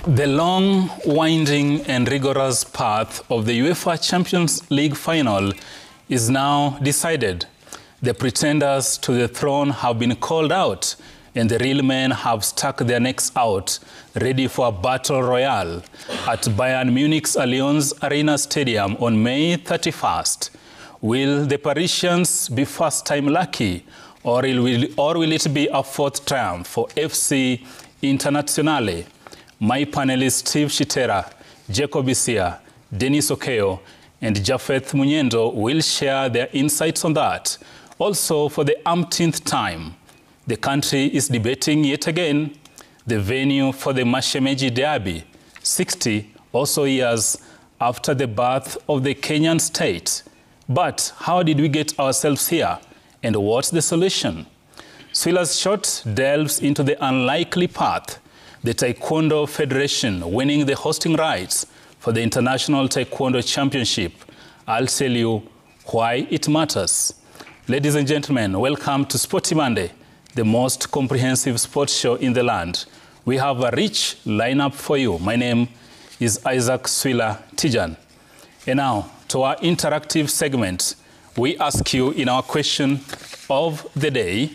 The long, winding and rigorous path of the UEFA Champions League final is now decided. The pretenders to the throne have been called out and the real men have stuck their necks out, ready for a battle royale at Bayern Munich's Allianz Arena Stadium on May 31st. Will the Parisians be first-time lucky, or will it be a fourth triumph for FC Internazionale? My panelists Steve Shitera, Jacob Isia, Denis Okeo, and Jafeth Munyendo will share their insights on that. Also, for the umpteenth time, the country is debating yet again the venue for the Mashemeji Derby, 60 or so years after the birth of the Kenyan state. But how did we get ourselves here, and what's the solution? Swila's shot delves into the unlikely path, the Taekwondo Federation winning the hosting rights for the International Taekwondo Championship. I'll tell you why it matters. Ladies and gentlemen, welcome to Sporty Monday, the most comprehensive sports show in the land. We have a rich lineup for you. My name is Isaac Swila Tijan. And now, to our interactive segment, we ask you in our question of the day,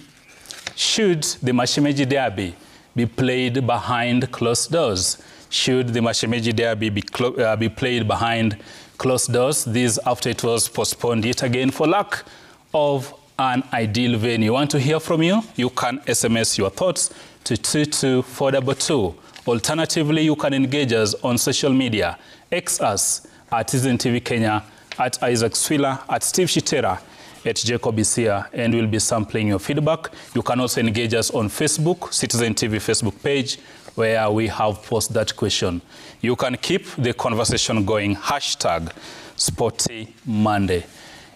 should the Mashemeji Derby be played behind closed doors? Should the Mashemeji Derby be played behind closed doors? This after it was postponed yet again for lack of an ideal venue. Want to hear from you? You can SMS your thoughts to 22422. Alternatively, you can engage us on social media. X us at Citizen TV Kenya, at Isaac Swila, at Steve Shitera, at Jacob Isia, and we'll be sampling your feedback. You can also engage us on Facebook, Citizen TV Facebook page, where we have posted that question. You can keep the conversation going, hashtag Sporty Monday.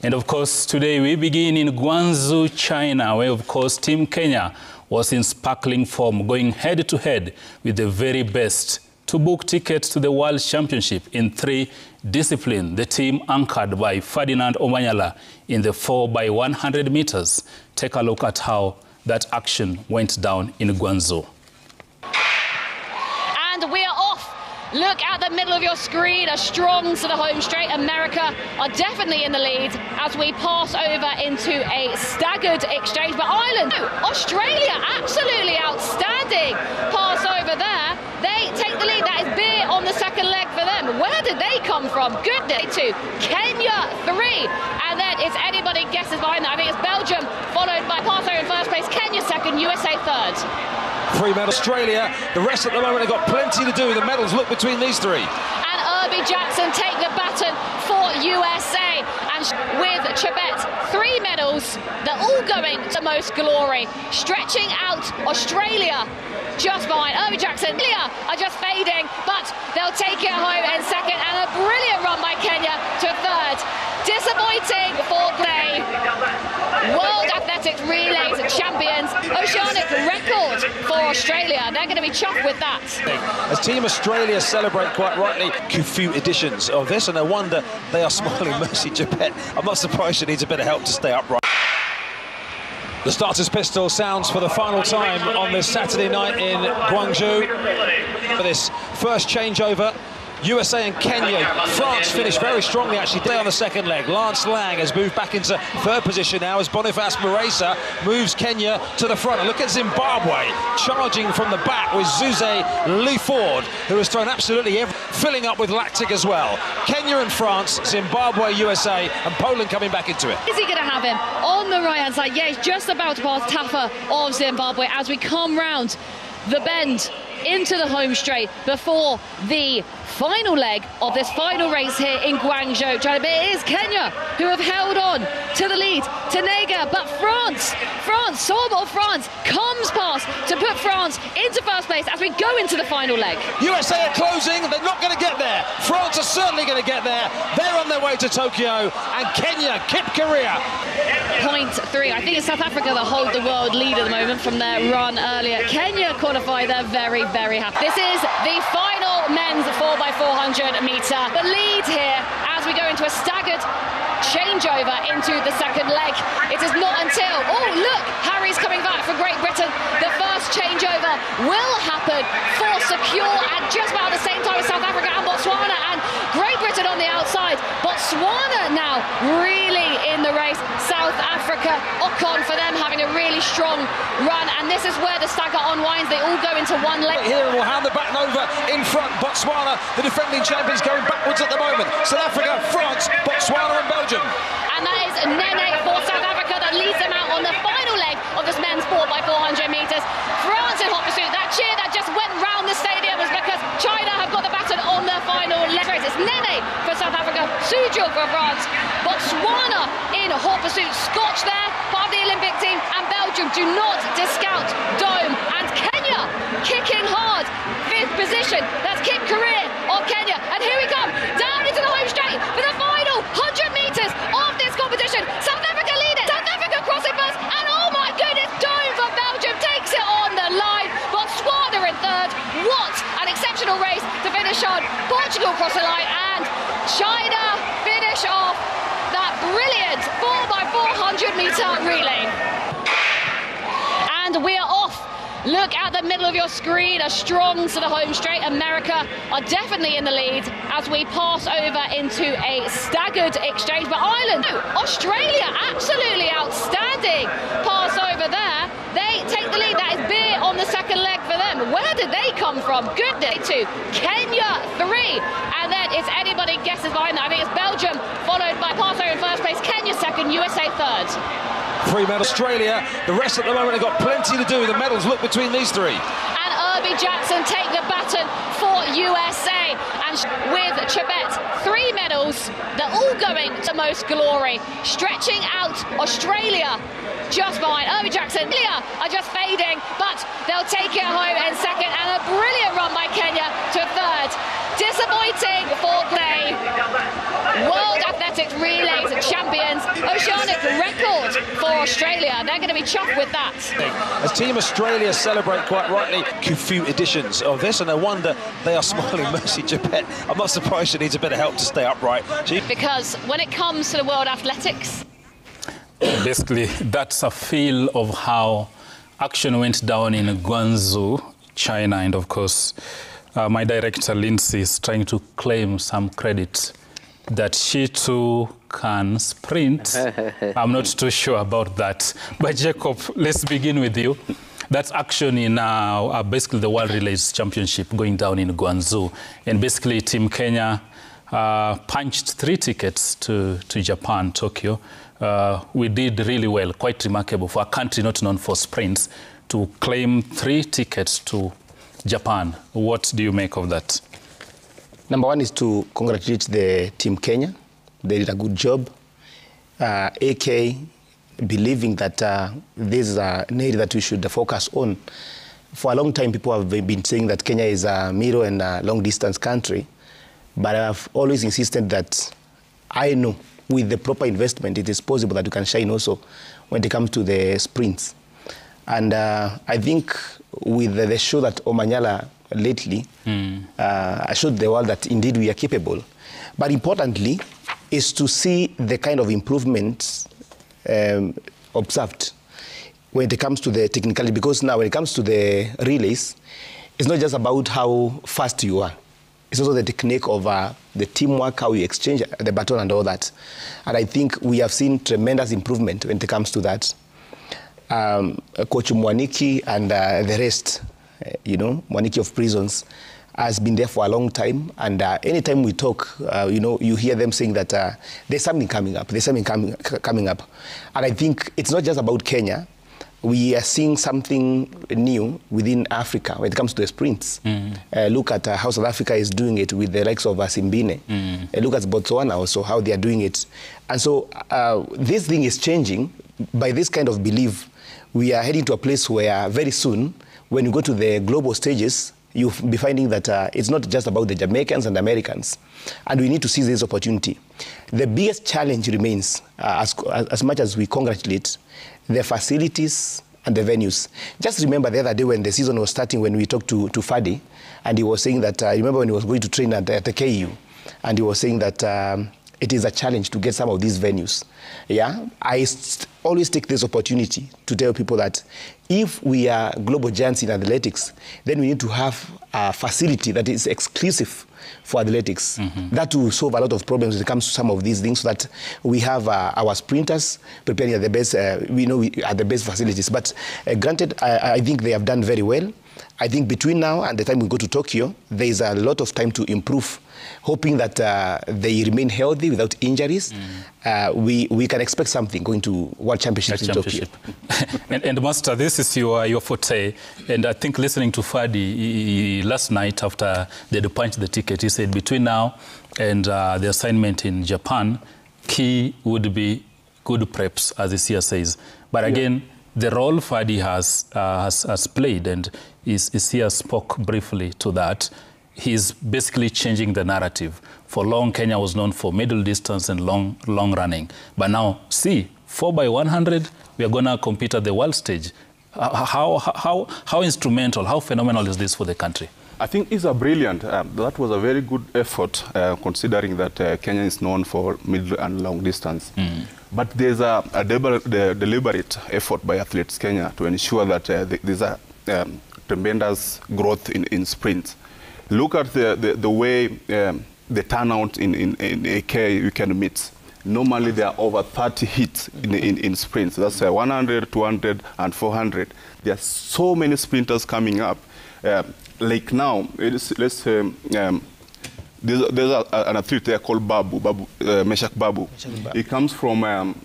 And of course, today we begin in Guangzhou, China, where of course Team Kenya was in sparkling form, going head-to-head with the very best to book tickets to the World Championship in 3 disciplines. The team anchored by Ferdinand Omanyala in the 4x100 meters. Take a look at how that action went down in Guangzhou. And we are off. Look at the middle of your screen, a strong to the home straight. America are definitely in the lead as we pass over into a staggered exchange. But Ireland, Australia, absolutely outstanding pass over there. They take the lead. That is beer on the second leg for them. Where did they come from? Goodness. 2, Kenya 3, and then it's anybody guesses behind that. I think it's Belgium followed by pass over in first place, Kenya second, USA third. 3 medals Australia. The rest at the moment have got plenty to do. The medals look between these 3. And Irby Jackson take the baton for USA. And with Chebet, 3 medals. They're all going to most glory. Stretching out Australia just behind. Irby Jackson are just fading, but they'll take it home in second. And a brilliant run by Kenya to third. Disappointing for Gray. World Athletics Relays champions. Oceanic record for Australia. They're going to be chuffed with that. As Team Australia celebrate quite rightly a few editions of this, and no wonder they are smiling. Mercy Jabet, I'm not surprised she needs a bit of help to stay upright. The starter's pistol sounds for the final time on this Saturday night in Guangzhou. For this first changeover, USA and Kenya. France finished very strongly actually today on the second leg. Lance Lang has moved back into third position now as Boniface Muresa moves Kenya to the front. And look at Zimbabwe charging from the back with Zuze Leford, who has thrown absolutely filling up with lactic as well. Kenya and France, Zimbabwe, USA, and Poland coming back into it. Is he going to have him on the right-hand side? Yeah, he's just about to pass Tafa of Zimbabwe as we come round the bend into the home straight before the final leg of this final race here in Guangzhou, China. But it is Kenya who have held on to the lead, to Nega, but France, Sorbonne of France comes past to put France into first place as we go into the final leg. USA are closing, they're not going to get there. France are certainly going to get there. They're on their way to Tokyo, and Kenya, Kip Korea. 0.3, I think it's South Africa that hold the world lead at the moment from their run earlier. Kenya qualify, they're very, very happy. This is the final men's 4x400 meter. The lead here as we go into a staggered changeover into the second leg. It is not until, oh look, Harry's coming back for Great Britain. The first changeover will happen for Secure and just about Africa. Ocon for them having a really strong run, and this is where the stagger unwinds. They all go into one leg. Here and will hand the baton over in front. Botswana, the defending champions, going backwards at the moment. South Africa, France, Botswana and Belgium. And that is Nene for South Africa that leads them out on the final leg of this men's 4x400 metres. France in hot pursuit. That cheer that just went round the stadium was because China have got the baton on the final leg. It's Nene for South Africa, Sujo for France, Botswana in hot pursuit. Scotch there, part of the Olympic team, and Belgium do not discount Dome. And Kenya kicking hard, 5th position. That's Kip Korir of Kenya. And here we come, down into the home straight for the final 100 metres of this competition. South Africa lead it, South Africa crossing first, and oh my goodness, Dome for Belgium takes it on the line. Botswana in 3rd. What an exceptional race to finish on. Portugal cross the line, and China finish off that brilliant 4x400 metre relay. And we are off. Look at the middle of your screen, a strong to the home straight. America are definitely in the lead as we pass over into a staggered exchange. But Ireland, Australia, absolutely outstanding pass over there. They take the lead. That is beer on the second leg for them. Where did they come from? Goodness. 2. Kenya 3. And then it's anybody guesses behind that. I think it's Belgium, followed by Paso in 1st place, Kenya 2nd, USA 3rd. 3 medals Australia. The rest at the moment have got plenty to do. The medals look between these 3. And Irby Jackson take the baton for USA. And with Chebet, 3 medals. They're all going to most glory. Stretching out Australia just behind. Irby Jackson, Leah are just fading, but they'll take it home in 2nd. And a brilliant run by Kenya to 3rd. Disappointing for Clay. World Athletics Relays champions. Oceanic record for Australia. They're going to be chuffed with that. As Team Australia celebrate quite rightly a few editions of this, and no wonder they are smiling. Mercy Chebet, I'm not surprised she needs a bit of help to stay upright. Because when it comes to the World Athletics... Basically, that's a feel of how action went down in Guangzhou, China, and of course, my director, Lindsay, is trying to claim some credit that she too can sprint. I'm not too sure about that. But Jacob, let's begin with you. That's action in basically the World Relays Championship going down in Guangzhou. And basically Team Kenya punched 3 tickets to Japan, Tokyo. We did really well, quite remarkable for a country not known for sprints to claim 3 tickets to Japan. What do you make of that? Number 1 is to congratulate the Team Kenya. They did a good job. AK believing that this is an area that we should focus on. For a long time, people have been saying that Kenya is a middle and a long-distance country, but I've always insisted that I know with the proper investment, it is possible that you can shine also when it comes to the sprints. And I think with the show that Omanyala lately showed the world that indeed we are capable. But importantly is to see the kind of improvements observed when it comes to the technicality, because now when it comes to the relays, it's not just about how fast you are. It's also the technique of the teamwork, how you exchange the baton and all that. And I think we have seen tremendous improvement when it comes to that. Coach Mwaniki and the rest, Mwaniki of Prisons, has been there for a long time. And anytime we talk, you hear them saying that there's something coming up. There's something coming up. And I think it's not just about Kenya. We are seeing something new within Africa when it comes to the sprints. Look at how South Africa is doing it with the likes of Simbine. Look at Botswana also, how they are doing it. And so this thing is changing. By this kind of belief, we are heading to a place where very soon, when you go to the global stages, you'll be finding that it's not just about the Jamaicans and Americans. And we need to seize this opportunity. The biggest challenge remains, as much as we congratulate, the facilities and the venues. Just remember the other day when the season was starting, when we talked to Fadi, and he was saying that, remember when he was going to train at the KU, and he was saying that it is a challenge to get some of these venues. Yeah, I always take this opportunity to tell people that if we are global giants in athletics, then we need to have a facility that is exclusive for athletics. That will solve a lot of problems when it comes to some of these things, so that we have our sprinters preparing at the best, at the best facilities. But granted, I think they have done very well. I think between now and the time we go to Tokyo, there is a lot of time to improve, hoping that they remain healthy without injuries. We can expect something going to World Championships in Tokyo. and Master, this is your forte. And I think listening to Fadi last night after they had punched the ticket, he said between now and the assignment in Japan, key would be good preps, as the CS says. But again, the role Fadi has played, and Isia spoke briefly to that, he's basically changing the narrative. For long, Kenya was known for middle distance and long running. But now, see, 4x100, we are going to compete at the world stage. How instrumental, how phenomenal is this for the country? I think it's a brilliant. That was a very good effort, considering that Kenya is known for middle and long distance. But there's a deliberate effort by Athletes Kenya to ensure that there's a tremendous growth in sprints. Look at the way the turnout in AK weekend meets. Normally there are over 30 hits in sprints. That's 100, 200, and 400. There are so many sprinters coming up. Like now, let's say there's an athlete there called Meshak Babu. He comes from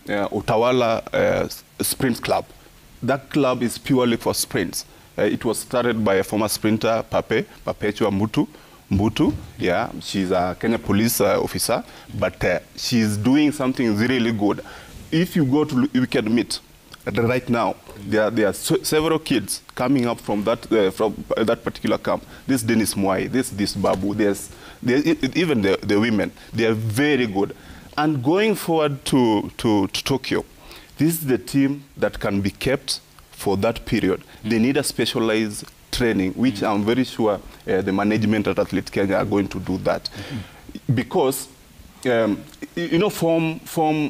Utawala Sprint Club. That club is purely for sprints. It was started by a former sprinter, Perpetua Mbutu. Yeah, she's a Kenya police officer, but she's doing something really good. If you go to weekend meet, right now, there are several kids coming up from that particular camp. This Dennis Mwai, this Babu, there's even the women. They are very good. And going forward to Tokyo, this is the team that can be kept for that period. They need a specialized training, which I'm very sure the management at Athletes Kenya are going to do that. Because, form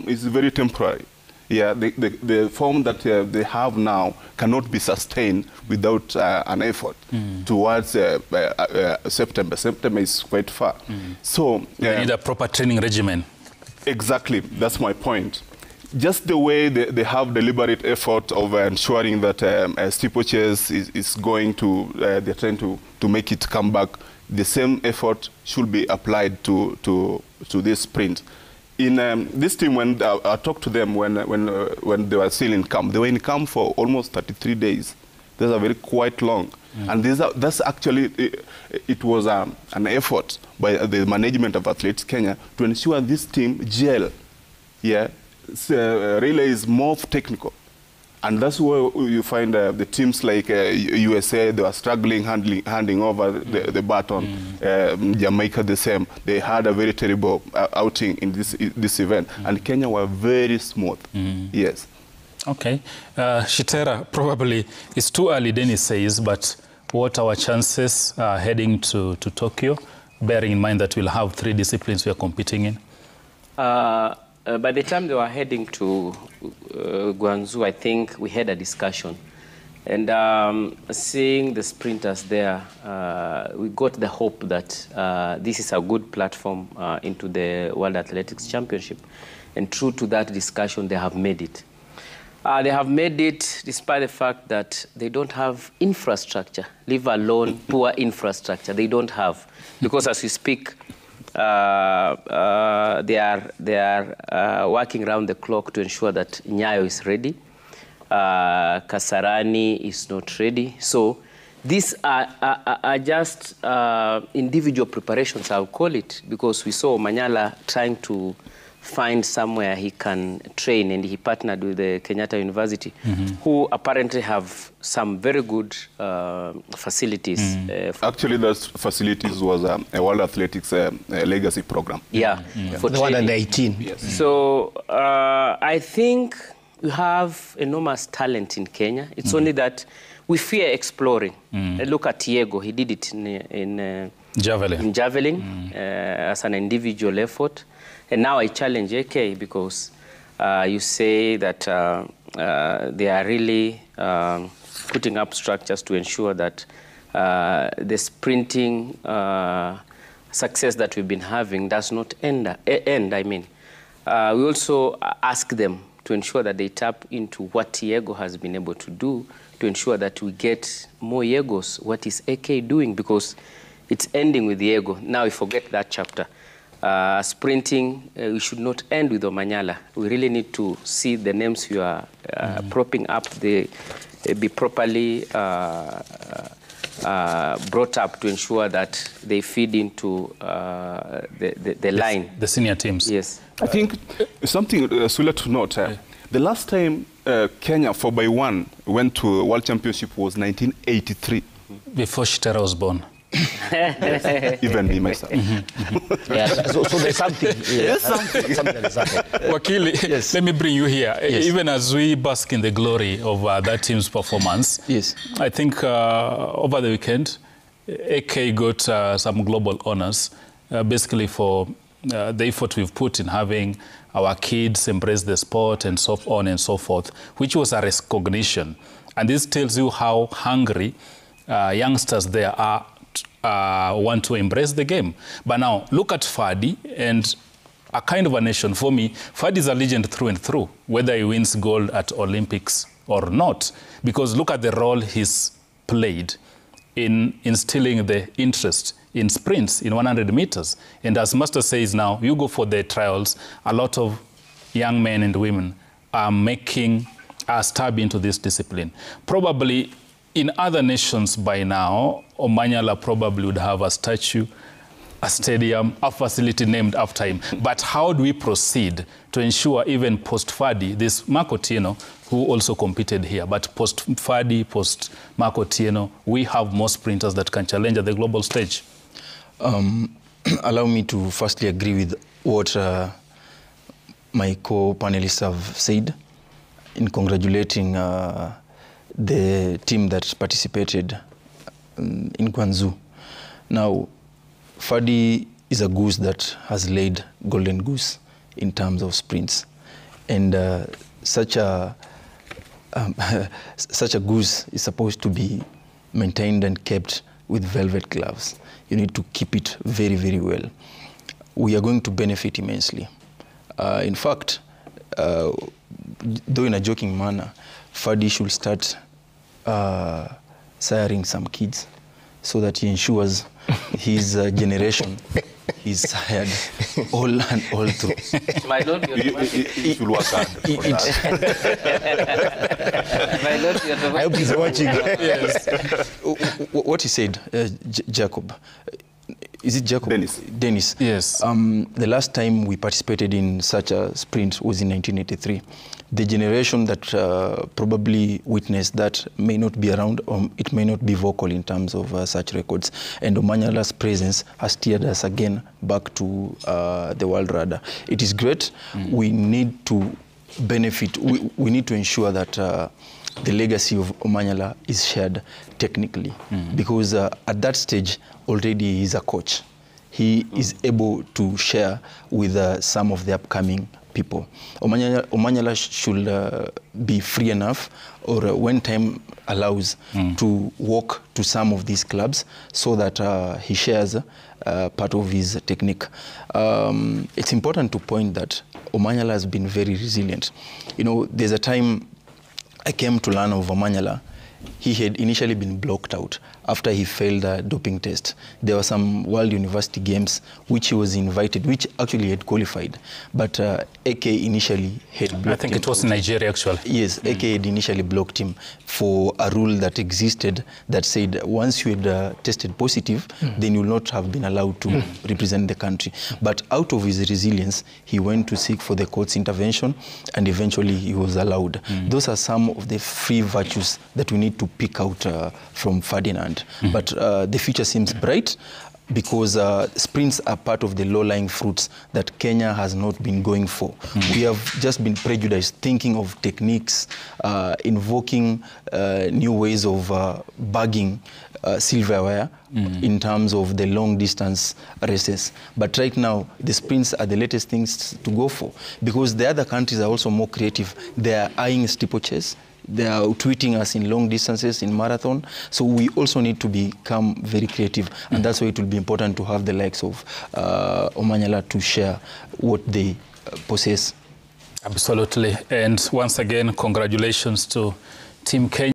is very temporary. Yeah, the form that they have now cannot be sustained without an effort towards September. September is quite far. So they need a proper training regimen. Exactly, that's my point. Just the way they have deliberate effort of ensuring that steeplechase is going to, they're trying to make it come back, the same effort should be applied to this sprint. In this team, when I talked to them when they were still in camp, they were in camp for almost 33 days. Those are very quite long. And that's actually, it was an effort by the management of Athletes Kenya to ensure this team gel. Yeah, relay is more technical. And that's where you find the teams like USA, they were struggling handing over the baton. Jamaica the same. They had a very terrible outing in this event. And Kenya were very smooth. Yes. Okay. Shitera, probably it's too early, Dennis says, but what are our chances heading to Tokyo, bearing in mind that we'll have 3 disciplines we are competing in? By the time they were heading to Guangzhou, I think we had a discussion. And seeing the sprinters there, we got the hope that this is a good platform into the World Athletics Championship. And true to that discussion, they have made it. They have made it despite the fact that they don't have infrastructure, leave alone poor infrastructure. They don't have. Because as we speak, they are working around the clock to ensure that Nyayo is ready. Kasarani is not ready. So these are just individual preparations, I'll call it, because we saw Omanyala trying to find somewhere he can train, and he partnered with the Kenyatta University, who apparently have some very good facilities. Actually, those facilities was a World Athletics legacy program. Yeah, for the one under 18. Yes. So I think we have enormous talent in Kenya. It's only that we fear exploring. Look at Diego, he did it in javelin as an individual effort. And now I challenge AK because you say that they are really putting up structures to ensure that the sprinting success that we've been having does not end. We also ask them to ensure that they tap into what Yego has been able to do to ensure that we get more Yegos. What is AK doing? Because it's ending with Yego. Now we forget that chapter. Sprinting, we should not end with Omanyala. We really need to see the names you are propping up. They be properly brought up to ensure that they feed into the line. The senior teams. Yes. I think something, Sula, to note, the last time Kenya 4x1 went to World Championship was 1983. Before Shitera was born. Even me myself. So there's something. Yes, something. Wakili, yes. Let me bring you here. Yes. Even as we bask in the glory of that team's performance, yes, I think over the weekend, AK got some global honors, basically for the effort we've put in having our kids embrace the sport and so on and so forth, which was a recognition. And this tells you how hungry youngsters there are want to embrace the game. But now, look at Fadi and a kind of a nation. For me, Fadi is a legend through and through, whether he wins gold at Olympics or not. Because look at the role he's played in instilling the interest in sprints, in 100 meters. And as Master says now, you go for the trials, a lot of young men and women are making a stab into this discipline. Probably in other nations by now, Omanyala probably would have a statue, a stadium, a facility named after him. But how do we proceed to ensure even post-Fadi, this Marco Tieno, who also competed here, but post-Fadi, post-Marco Tieno, we have more sprinters that can challenge at the global stage? Allow me to firstly agree with what my co-panelists have said in congratulating the team that participated in Guangzhou. Now, Fadi is a goose that has laid golden goose in terms of sprints. And such a goose is supposed to be maintained and kept with velvet gloves. You need to keep it very, very well. We are going to benefit immensely. In fact, though in a joking manner, Fadi should start siring some kids so that he ensures his generation is sired all and all through. My Lord, it will work hard. My Lord, I hope he's watching. Yes. What he said, Jacob, is it Jacob? Dennis. Yes. The last time we participated in such a sprint was in 1983. The generation that probably witnessed that may not be around, or it may not be vocal in terms of such records. And Omanyala's presence has steered us again back to the world radar. It is great. We need to benefit. We need to ensure that the legacy of Omanyala is shared technically, because at that stage already he is a coach. He is able to share with some of the upcoming people. Omanyala should be free enough, or when time allows, to walk to some of these clubs so that he shares part of his technique. It's important to point that Omanyala has been very resilient. You know, there's a time I came to learn of Omanyala. He had initially been blocked out after he failed a doping test. There were some World University Games which he was invited, which actually had qualified. But AK initially had blocked him. I think it was in Nigeria, actually. Yes, AK had initially blocked him for a rule that existed that said once you had tested positive, then you will not have been allowed to represent the country. But out of his resilience, he went to seek for the court's intervention, and eventually he was allowed. Those are some of the free virtues that we need to pick out from Ferdinand. But the future seems bright, because sprints are part of the low-lying fruits that Kenya has not been going for. We have just been prejudiced, thinking of techniques, invoking new ways of bagging silverware in terms of the long-distance races. But right now, the sprints are the latest things to go for, because the other countries are also more creative. They are eyeing steeplechase, They are tweeting us in long distances, in marathon. So we also need to become very creative. And that's why it will be important to have the likes of Omanyala to share what they possess. Absolutely. And once again, congratulations to Team Kenya.